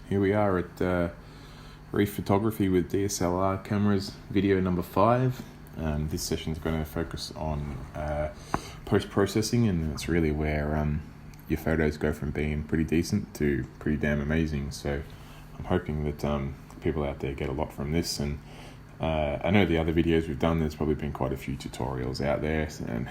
Here we are at Reef photography with DSLR cameras, video number 5. This session is going to focus on post-processing, and it's really where your photos go from being pretty decent to pretty damn amazing. So I'm hoping that people out there get a lot from this. And I know the other videos we've done, there's probably been quite a few tutorials out there, and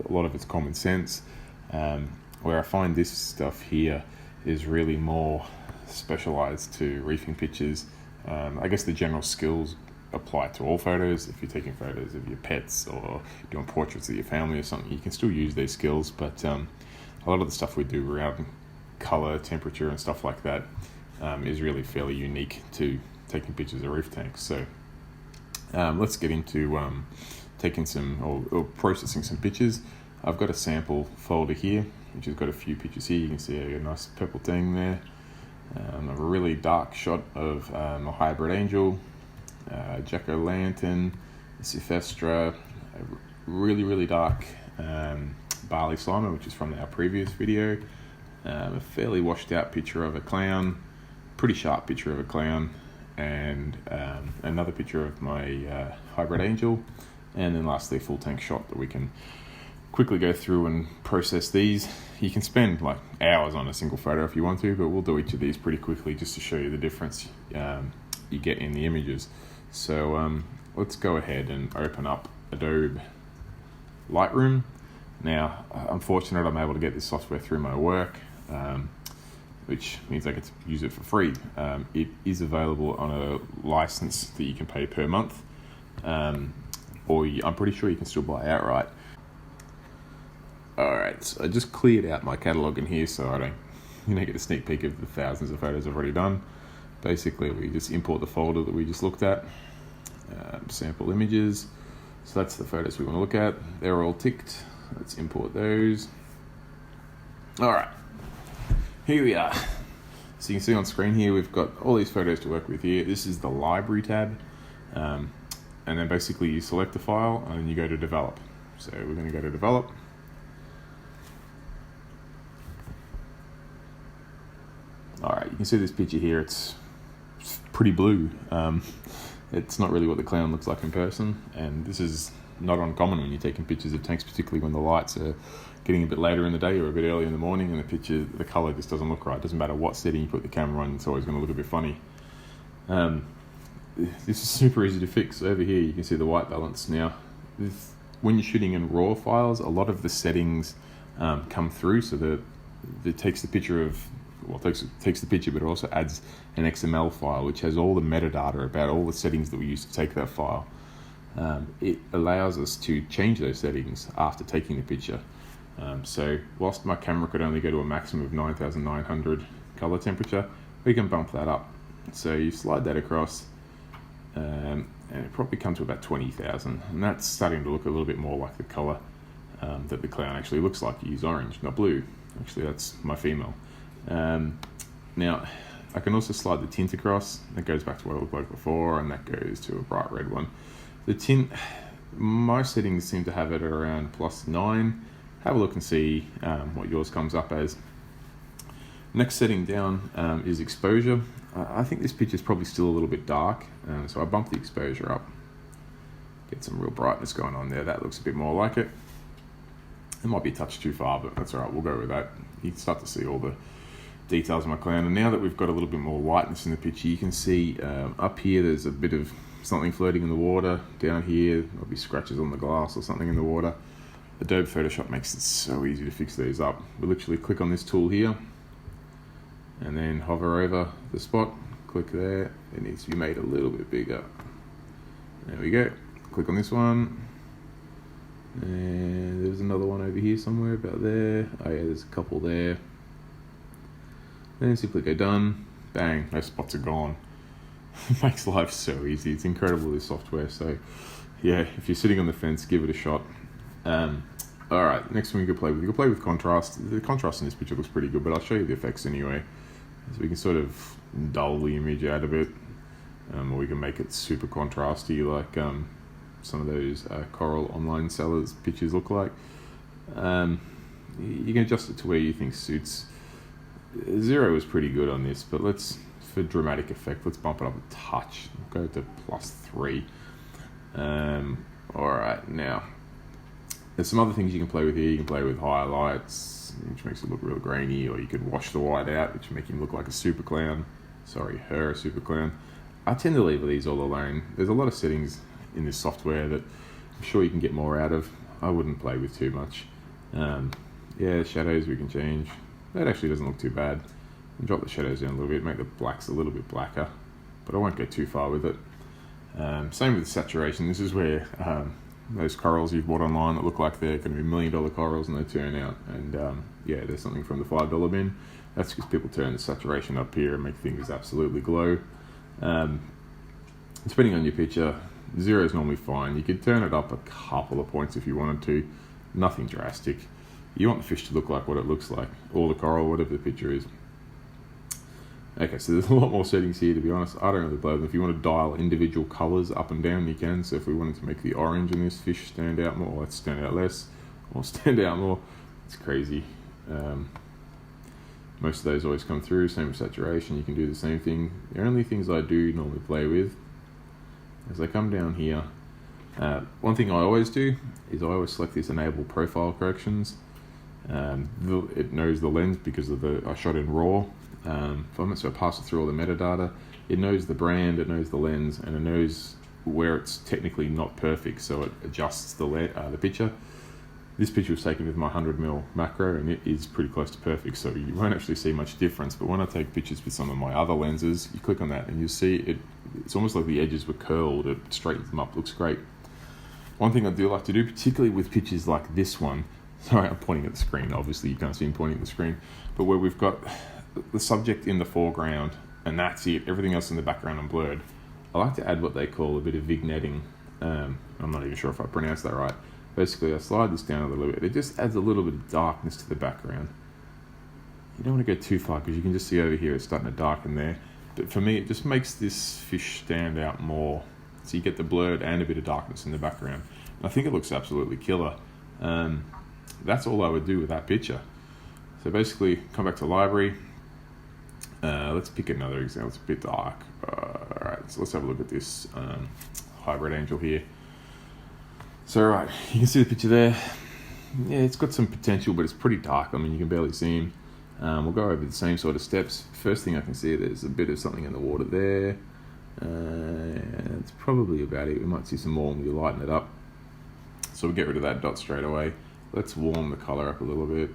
a lot of it's common sense. Where I find this stuff here is really more specialized to reefing pictures. I guess the general skills apply to all photos. If you're taking photos of your pets or doing portraits of your family or something, you can still use these skills, but a lot of the stuff we do around color, temperature and stuff like that is really fairly unique to taking pictures of reef tanks. So let's get into taking some or processing some pictures. I've got a sample folder here which has got a few pictures here. You can see a nice purple thing there, a really dark shot of a hybrid angel, jack-o'-lantern, a Sylvestre, a really dark barley slimer, which is from our previous video, a fairly washed out picture of a clown, pretty sharp picture of a clown, and another picture of my hybrid angel, and then lastly a full tank shot that we can quickly go through and process these. You can spend like hours on a single photo if you want to, but we'll do each of these pretty quickly just to show you the difference you get in the images. So let's go ahead and open up Adobe Lightroom. Now, I'm fortunate I'm able to get this software through my work, which means I get to use it for free. It is available on a license that you can pay per month, or I'm pretty sure you can still buy outright. Alright, so I just cleared out my catalog in here so I don't get a sneak peek of the thousands of photos I've already done. Basically, we just import the folder that we just looked at, sample images. So that's the photos we want to look at. They're all ticked. Let's import those. Alright, here we are. So you can see on screen here, we've got all these photos to work with here. This is the library tab. And then basically you select the file and then you go to develop. So we're going to go to develop. Alright, you can see this picture here, it's pretty blue. It's not really what the clown looks like in person, and this is not uncommon when you're taking pictures of tanks, particularly when the lights are getting a bit later in the day or a bit early in the morning and the colour just doesn't look right. It doesn't matter what setting you put the camera on, it's always going to look a bit funny. This is super easy to fix. Over here you can see the white balance. Now, when you're shooting in RAW files, a lot of the settings come through, so that it takes the picture of takes the picture, but it also adds an XML file which has all the metadata about all the settings that we use to take that file. It allows us to change those settings after taking the picture. So whilst my camera could only go to a maximum of 9,900 color temperature, we can bump that up. So you slide that across, and it probably comes to about 20,000, and that's starting to look a little bit more like the color that the clown actually looks like. You use orange, not blue. Actually, that's my female. Now, I can also slide the tint across. That goes back to what it looked like before, and that goes to a bright red one. The tint, most settings seem to have it at around +9. Have a look and see what yours comes up as. Next setting down is exposure. I think this picture is probably still a little bit dark, so I bump the exposure up. Get some real brightness going on there. That looks a bit more like it. It might be a touch too far, but that's alright, we'll go with that. You can start to see all the details of my clown. And now that we've got a little bit more whiteness in the picture, you can see up here there's a bit of something floating in the water. Down here there'll be scratches on the glass or something in the water. Adobe Photoshop makes it so easy to fix these up. We literally click on this tool here and then hover over the spot, click there. It needs to be made a little bit bigger. There we go. Click on this one. And there's another one over here somewhere, about there. Oh yeah, there's a couple there. Then simply go done. Bang, those spots are gone. It makes life so easy. It's incredible, this software. So yeah, if you're sitting on the fence, give it a shot. Alright, next one you can play with. You can play with contrast. The contrast in this picture looks pretty good, but I'll show you the effects anyway. So we can sort of dull the image out a bit, or we can make it super contrasty like some of those Coral online sellers pictures look like. You can adjust it to where you think suits. 0 is pretty good on this, but let's for dramatic effect, let's bump it up a touch. Go to +3. Alright, now, there's some other things you can play with here. You can play with highlights, which makes it look real grainy, or you could wash the white out, which make him look like a super clown. Sorry, her a super clown. I tend to leave these all alone. There's a lot of settings in this software that I'm sure you can get more out of. I wouldn't play with too much. Yeah, shadows we can change. That actually doesn't look too bad. Drop the shadows down a little bit, make the blacks a little bit blacker, but I won't go too far with it. Same with saturation. This is where those corals you've bought online that look like they're going to be $1 million corals, and they turn out, and yeah, there's something from the $5 bin. That's because people turn the saturation up here and make things absolutely glow. Depending on your picture, 0 is normally fine. You could turn it up a couple of points if you wanted to. Nothing drastic. You want the fish to look like what it looks like, or the coral, whatever the picture is. Okay, so there's a lot more settings here, to be honest. I don't really play with them. If you want to dial individual colours up and down, you can. So if we wanted to make the orange in this fish stand out more, let's stand out less, or stand out more. It's crazy. Most of those always come through. Same with saturation, you can do the same thing. The only things I do normally play with, as I come down here, one thing I always do is I always select this enable profile corrections. It knows the lens because of I shot in RAW. So I pass it through all the metadata. It knows the brand, it knows the lens, and it knows where it's technically not perfect, so it adjusts the picture. This picture was taken with my 100mm macro, and it is pretty close to perfect, so you won't actually see much difference. But when I take pictures with some of my other lenses, you click on that and you see it's almost like the edges were curled. It straightens them up, looks great. One thing I do like to do, particularly with pictures like this one, sorry, I'm pointing at the screen, obviously you can't see me pointing at the screen, but where we've got the subject in the foreground and that's it, everything else in the background and blurred, I like to add what they call a bit of vignetting. I'm not even sure if I pronounced that right. Basically, I slide this down a little bit. It just adds a little bit of darkness to the background. You don't want to go too far because you can just see over here it's starting to darken there. But for me, it just makes this fish stand out more. So you get the blurred and a bit of darkness in the background. And I think it looks absolutely killer. That's all I would do with that picture. So basically, come back to library. Let's pick another example. It's a bit dark. Alright, so let's have a look at this hybrid angel here. So right, you can see the picture there. Yeah, it's got some potential, but it's pretty dark. I mean, you can barely see him. We'll go over the same sort of steps. First thing I can see, there's a bit of something in the water there. It's probably about it. We might see some more when we lighten it up. So we'll get rid of that dot straight away. Let's warm the color up a little bit.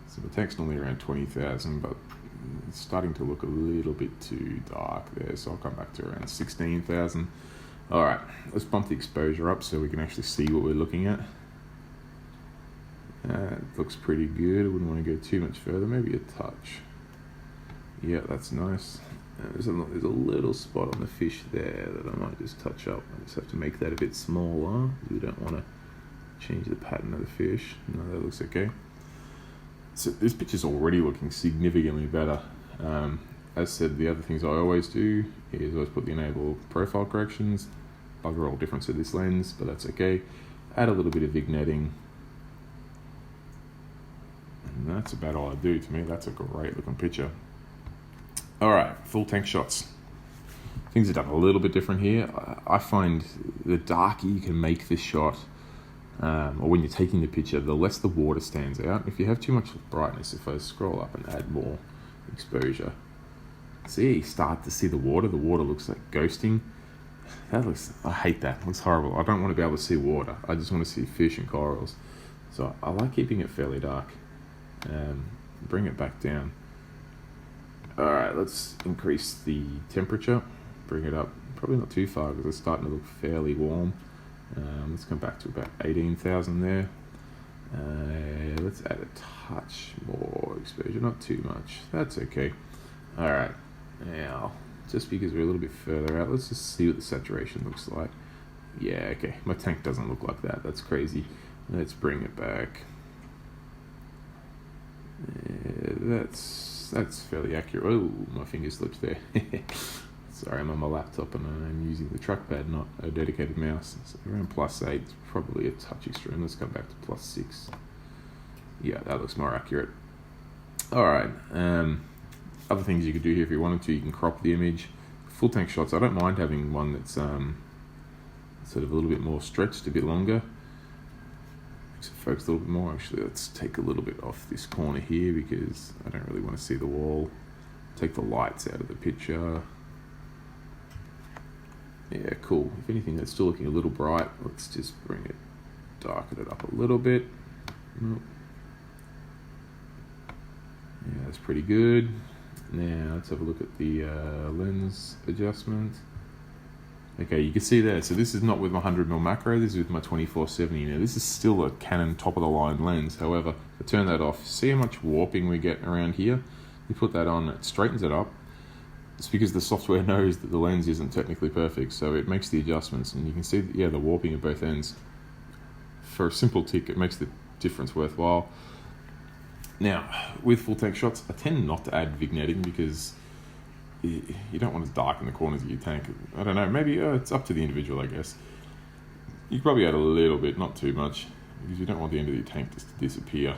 So the tank's normally around 20,000, but it's starting to look a little bit too dark there. So I'll come back to around 16,000. All right, let's bump the exposure up so we can actually see what we're looking at. It looks pretty good. I wouldn't want to go too much further, maybe a touch. Yeah, that's nice. There's a little spot on the fish there that I might just touch up. I just have to make that a bit smaller. We don't want to change the pattern of the fish. No, that looks okay. So this picture's already looking significantly better. As said, the other things I always do is always put the enable profile corrections. Bugger all difference of this lens, but that's okay. Add a little bit of vignetting. And that's about all I do. To me, that's a great looking picture. All right, full tank shots. Things are done a little bit different here. I find the darker you can make this shot, or when you're taking the picture, the less the water stands out. If you have too much brightness, if I scroll up and add more exposure, see, you start to see the water. The water looks like ghosting. I hate that. It looks horrible. I don't want to be able to see water. I just want to see fish and corals. So I like keeping it fairly dark. Bring it back down. Alright, let's increase the temperature. Bring it up, probably not too far because it's starting to look fairly warm. Let's come back to about 18,000 there. Let's add a touch more exposure, not too much. That's okay. Alright, now, just because we're a little bit further out, let's just see what the saturation looks like. Yeah, okay, my tank doesn't look like that. That's crazy. Let's bring it back. That's fairly accurate. Oh, my finger slipped there. Sorry, I'm on my laptop and I'm using the trackpad, not a dedicated mouse. So around +8, it's probably a touch extreme. Let's come back to +6. Yeah, that looks more accurate. Alright, other things you could do here if you wanted to. You can crop the image. Full tank shots, I don't mind having one that's sort of a little bit more stretched, a bit longer. Makes it focus a little bit more. Actually, let's take a little bit off this corner here because I don't really want to see the wall. Take the lights out of the picture. Yeah, cool. If anything, that's still looking a little bright. Let's just bring it, darken it up a little bit. Nope. Yeah, that's pretty good. Now let's have a look at the lens adjustment. Okay, you can see there. So this is not with my 100mm macro. This is with my 24-70. Now this is still a Canon top of the line lens. However, I turn that off. See how much warping we get around here? You put that on, it straightens it up. It's because the software knows that the lens isn't technically perfect, so it makes the adjustments, and you can see that, yeah, the warping at both ends. For a simple tick, it makes the difference worthwhile. Now, with full tank shots, I tend not to add vignetting because you don't want to darken the corners of your tank. I don't know, maybe it's up to the individual, I guess. You could probably add a little bit, not too much, because you don't want the end of your tank just to disappear.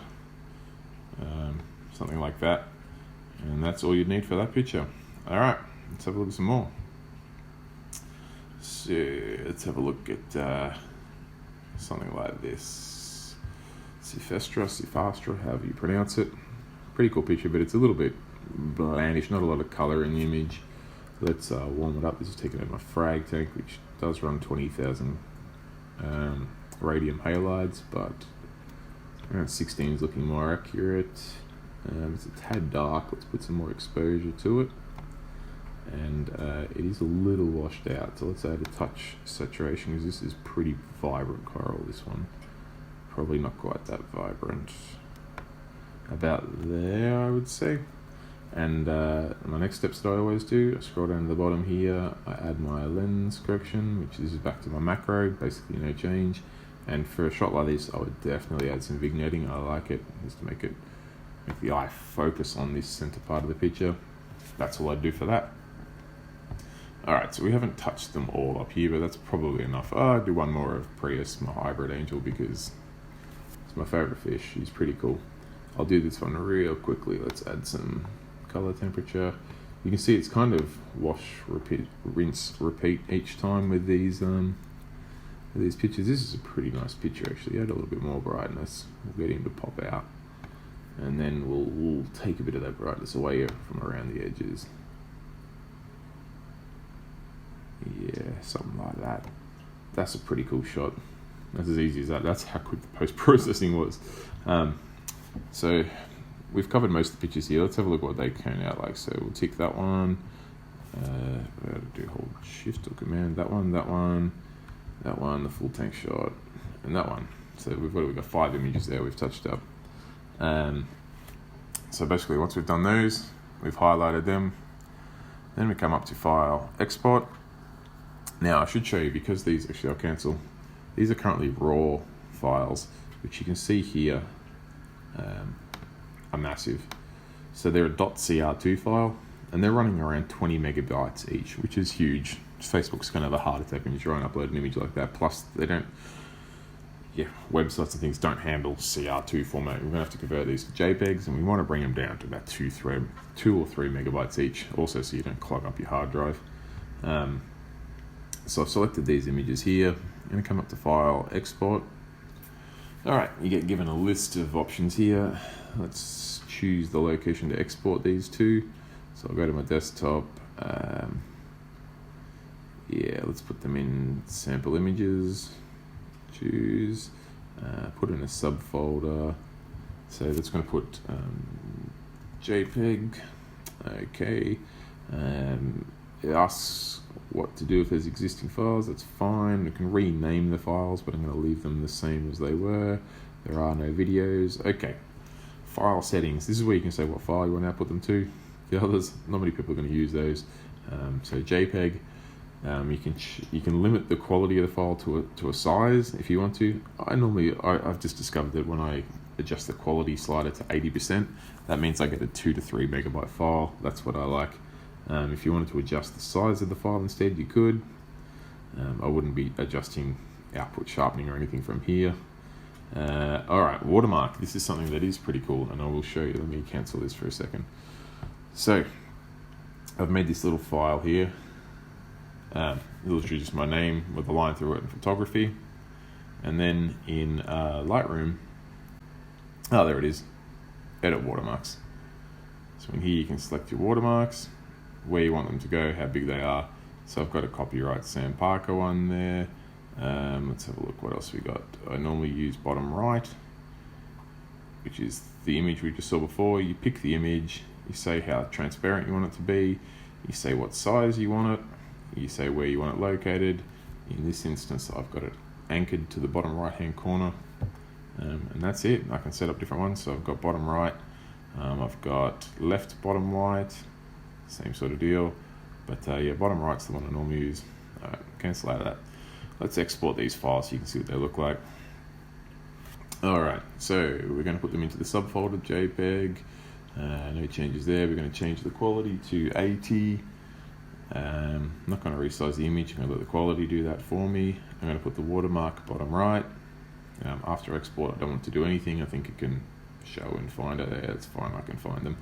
Something like that. And that's all you'd need for that picture. Alright, let's have a look at some more. So, let's have a look at something like this. Sifastra, however you pronounce it. Pretty cool picture, but it's a little bit blandish, not a lot of colour in the image. Let's warm it up. This is taken out of my frag tank, which does run 20,000 radium halides, but around 16 is looking more accurate. It's a tad dark. Let's put some more exposure to it. And it is a little washed out, so let's add a touch saturation because this is pretty vibrant coral, this one. Probably not quite that vibrant. About there, I would say. And my next steps that I always do, I scroll down to the bottom here, I add my lens correction, which is back to my macro, basically no change. And for a shot like this, I would definitely add some vignetting. I like it, just to make the eye focus on this center part of the picture. That's all I do for that. Alright, so we haven't touched them all up here, but that's probably enough. I'll do one more of Prius, my hybrid angel, because it's my favorite fish. He's pretty cool. I'll do this one real quickly. Let's add some color temperature. You can see it's kind of wash, repeat, rinse, repeat each time with these pictures. This is a pretty nice picture actually. Add a little bit more brightness. We'll get him to pop out. And then we'll take a bit of that brightness away from around the edges. Yeah, something like that. That's a pretty cool shot. That's as easy as that. That's how quick the post-processing was. So we've covered most of the pictures here. Let's have a look at what they came out like. So we'll tick that one. We'll do hold shift or command. That one, the full tank shot, and that one. So we've got 5 images there we've touched up. So basically once we've done those, we've highlighted them. Then we come up to File, Export. Now I should show you, because these, actually I'll cancel. These are currently raw files, which you can see here are massive. So they're a .cr2 file, and they're running around 20 megabytes each, which is huge. Facebook's going to have a heart attack when you try and upload an image like that. Plus, they don't, websites and things don't handle CR2 format. We're going to have to convert these to JPEGs, and we want to bring them down to about 2 or 3 megabytes each, also so you don't clog up your hard drive. So I've selected these images here. I'm going to come up to File, Export. Alright, you get given a list of options here. Let's choose the location to export these to. So I'll go to my desktop. Let's put them in sample images. Choose. Put in a subfolder. So that's going to put JPEG. Okay. It asks what to do if there's existing files. That's fine. We can rename the files, but I'm going to leave them the same as they were. There are no videos. Okay. File settings. This is where you can say what file you want to output them to. The others, not many people are going to use those. So JPEG. You can limit the quality of the file to a size if you want to. I've just discovered that when I adjust the quality slider to 80%, that means I get a 2 to 3 megabyte file. That's what I like. If you wanted to adjust the size of the file instead, you could. I wouldn't be adjusting output sharpening or anything from here. Alright, watermark. This is something that is pretty cool, and I will show you. Let me cancel this for a second. So, I've made this little file here. Literally just my name with a line through it in photography. And then in Lightroom, oh, there it is, edit watermarks. So in here you can select your watermarks, where you want them to go, how big they are. So I've got a copyright Sam Parker one there. Let's have a look what else we got. I normally use bottom right, which is the image we just saw before. You pick the image, you say how transparent you want it to be, you say what size you want it, you say where you want it located. In this instance, I've got it anchored to the bottom right hand corner, and that's it. I can set up different ones. So I've got bottom right, I've got left bottom right, same sort of deal, but yeah, bottom right's the one I normally use. Alright, cancel out of that. Let's export these files so you can see what they look like. Alright, so we're going to put them into the subfolder JPEG. No changes there. We're going to change the quality to 80. I'm not going to resize the image. I'm going to let the quality do that for me. I'm going to put the watermark bottom right. After export, I don't want to do anything. I think it can show and find it. Yeah, it's fine. I can find them.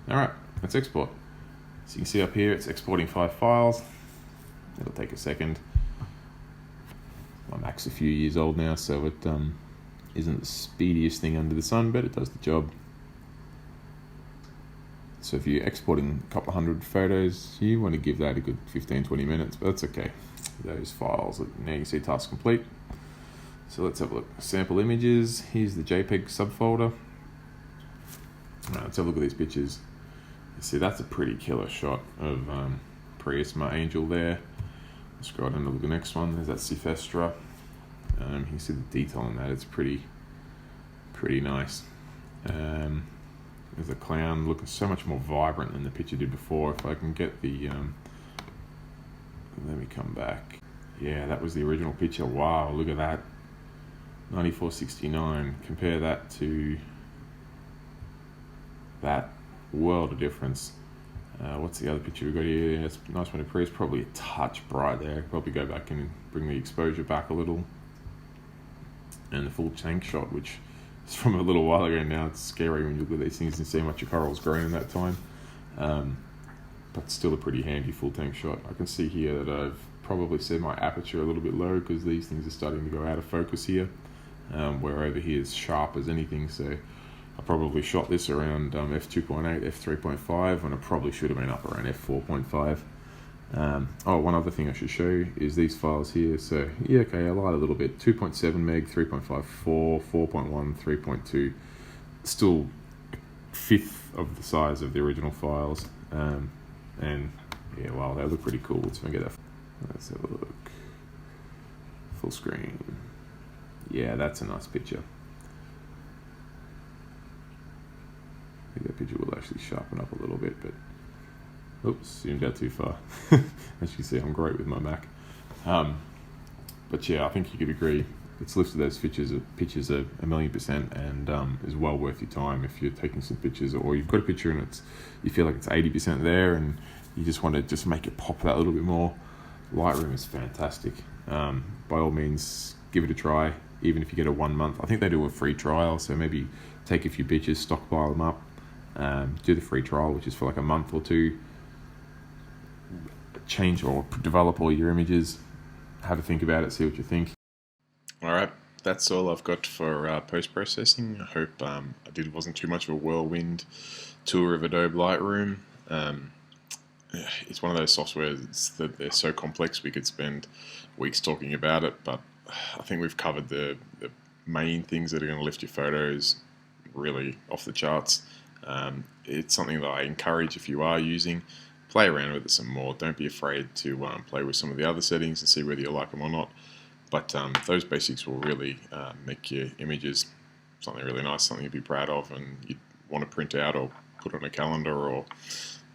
Alright, let's export. So you can see up here, it's exporting 5 files. It'll take a second. My Mac's a few years old now, so it isn't the speediest thing under the sun, but it does the job. So if you're exporting a couple hundred photos, you want to give that a good 15-20 minutes, but that's okay. Those files, now you can see task complete. So let's have a look. Sample images, here's the JPEG subfolder. Let's have a look at these pictures. You see that's a pretty killer shot of Prisma Angel there. Let's scroll down to look at the next one. There's that Cifestra. You can see the detail on that. It's pretty nice. There's a clown looking so much more vibrant than the picture did before. If I can get the, let me come back. Yeah, that was the original picture. Wow, look at that. 9469. Compare that to that. World of difference. What's the other picture we got here? It's a nice one to press. Probably a touch bright there. Probably go back and bring the exposure back a little. And the full tank shot, which is from a little while ago now. It's scary when you look at these things and see how much your coral's grown in that time. But still a pretty handy full tank shot. I can see here that I've probably set my aperture a little bit low because these things are starting to go out of focus here. Where over here is sharp as anything, so I probably shot this around f2.8, f3.5, when I probably should have been up around f4.5. Oh, one other thing I should show you is these files here. So yeah, okay, I lied a little bit. 2.7 meg, 3.54, 4.1, 3.2. Still a fifth of the size of the original files. And yeah, wow, they look pretty cool. Let's get that. Let's have a look. Full screen. Yeah, that's a nice picture. I think that picture will actually sharpen up a little bit, but oops, zoomed out too far. As you can see, I'm great with my Mac. But yeah, I think you could agree it's lifted those pictures a 1,000,000%, and is well worth your time if you're taking some pictures, or you've got a picture and you feel like it's 80% there and you just want to just make it pop that a little bit more. Lightroom is fantastic. By all means, give it a try, even if you get a 1 month. I think they do a free trial, so maybe take a few pictures, stockpile them up, do the free trial, which is for like a month or two. Change or develop all your images, have a think about it, see what you think. Alright, that's all I've got for post-processing. I hope wasn't too much of a whirlwind tour of Adobe Lightroom. It's one of those softwares that they're so complex we could spend weeks talking about it, but I think we've covered the main things that are going to lift your photos really off the charts. It's something that I encourage, if you are using, play around with it some more. Don't be afraid to play with some of the other settings and see whether you like them or not. But those basics will really make your images something really nice, something you'd be proud of and you'd want to print out or put on a calendar, or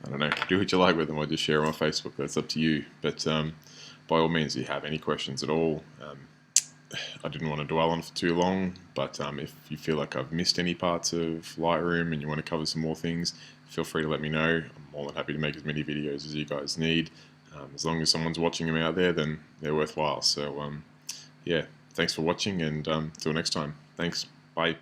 I don't know, do what you like with them, or just share on Facebook. That's up to you. But by all means, if you have any questions at all, I didn't want to dwell on it for too long, but if you feel like I've missed any parts of Lightroom and you want to cover some more things, feel free to let me know. I'm more than happy to make as many videos as you guys need. As long as someone's watching them out there, then they're worthwhile. So yeah, thanks for watching, and till next time. Thanks. Bye.